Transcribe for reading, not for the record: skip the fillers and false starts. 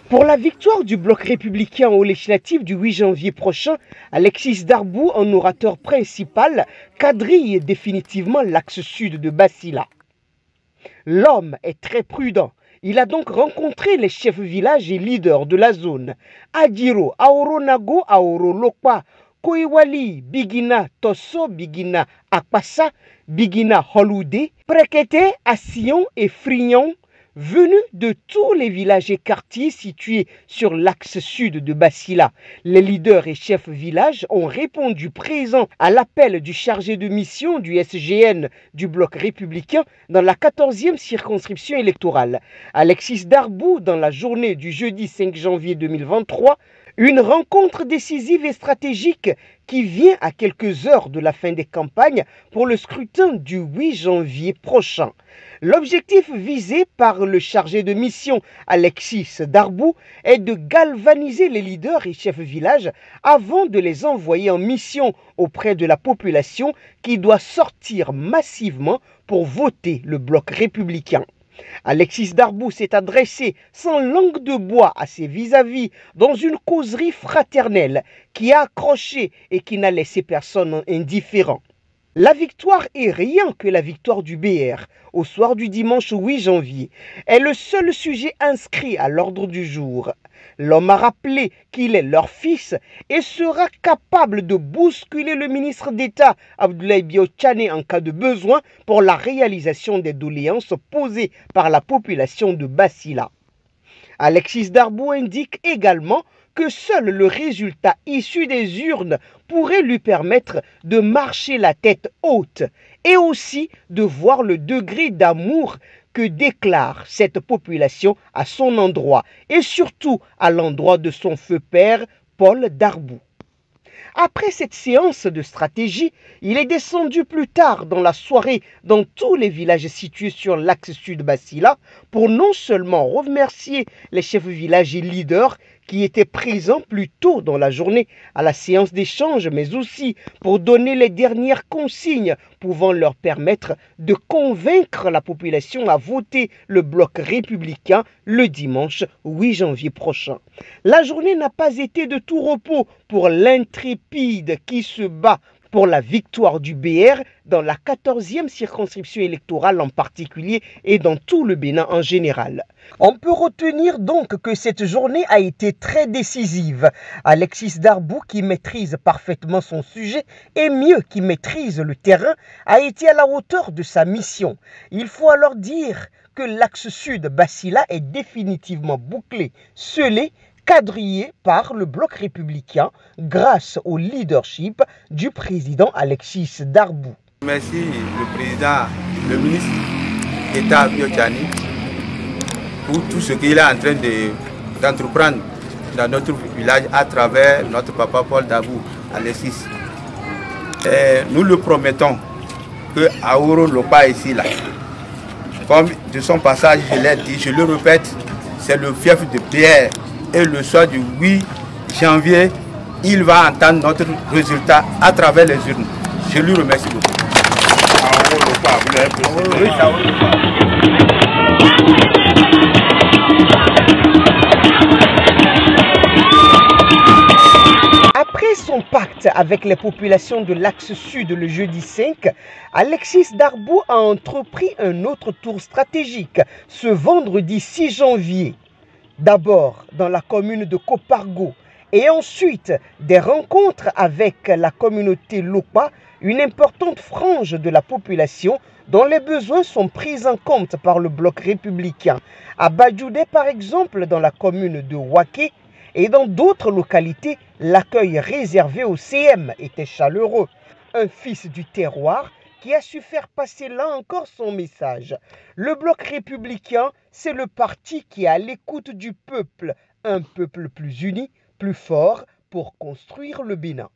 Pour la victoire du bloc républicain aux législatives du 8 janvier prochain, Alexis Darbou, en orateur principal, quadrille définitivement l'axe sud de Basila. L'homme est très prudent. Il a donc rencontré les chefs villages et leaders de la zone. Adiro, Aoronago, Aorolokpa, Koiwali, Bigina, Tosso, Bigina, Akpassa, Bigina, Holude, Prekete, Assion et Frignon, venus de tous les villages et quartiers situés sur l'axe sud de Basila. Les leaders et chefs villages ont répondu présents à l'appel du chargé de mission du SGN du bloc républicain dans la 14e circonscription électorale. Alexis Darbou, dans la journée du jeudi 5 janvier 2023, une rencontre décisive et stratégique qui vient à quelques heures de la fin des campagnes pour le scrutin du 8 janvier prochain. L'objectif visé par le chargé de mission Alexis Darbou est de galvaniser les leaders et chefs villages avant de les envoyer en mission auprès de la population qui doit sortir massivement pour voter le bloc républicain. Alexis Darbou s'est adressé sans langue de bois à ses vis-à-vis dans une causerie fraternelle qui a accroché et qui n'a laissé personne indifférent. La victoire est rien que la victoire du BR au soir du dimanche 8 janvier est le seul sujet inscrit à l'ordre du jour. L'homme a rappelé qu'il est leur fils et sera capable de bousculer le ministre d'État Abdoulaye Biotchane en cas de besoin pour la réalisation des doléances posées par la population de Basila. Alexis Darbou indique également que seul le résultat issu des urnes pourrait lui permettre de marcher la tête haute et aussi de voir le degré d'amour que déclare cette population à son endroit et surtout à l'endroit de son feu père, Paul Darbou. Après cette séance de stratégie, il est descendu plus tard dans la soirée dans tous les villages situés sur l'axe sud Basila pour non seulement remercier les chefs villages et leaders qui étaient présents plus tôt dans la journée à la séance d'échange, mais aussi pour donner les dernières consignes pouvant leur permettre de convaincre la population à voter le bloc républicain le dimanche 8 janvier prochain. La journée n'a pas été de tout repos pour l'intrépide qui se bat pour la victoire du BR dans la 14e circonscription électorale en particulier et dans tout le Bénin en général. On peut retenir donc que cette journée a été très décisive. Alexis Darbou, qui maîtrise parfaitement son sujet et mieux qui maîtrise le terrain, a été à la hauteur de sa mission. Il faut alors dire que l'axe sud Basila est définitivement bouclé, scellé, quadrillé par le bloc républicain grâce au leadership du président Alexis Darbou. Merci le président, le ministre d'État Biotchane pour tout ce qu'il est en train d'entreprendre dans notre village à travers notre papa Paul Darbou, Alexis. Et nous le promettons que Aoro Lopa ici, là, comme de son passage, je l'ai dit, je le répète, c'est le fief de Pierre. Et le soir du 8 janvier, il va entendre notre résultat à travers les urnes. Je lui remercie beaucoup. Après son pacte avec les populations de l'axe sud le jeudi 5, Alexis Darbou a entrepris un autre tour stratégique ce vendredi 6 janvier. D'abord dans la commune de Kopargo et ensuite des rencontres avec la communauté Lopa, une importante frange de la population dont les besoins sont pris en compte par le bloc républicain. À Badjoudé par exemple, dans la commune de Waké et dans d'autres localités, l'accueil réservé au CM était chaleureux. Un fils du terroir qui a su faire passer là encore son message. Le bloc républicain, c'est le parti qui est à l'écoute du peuple, un peuple plus uni, plus fort pour construire le Bénin.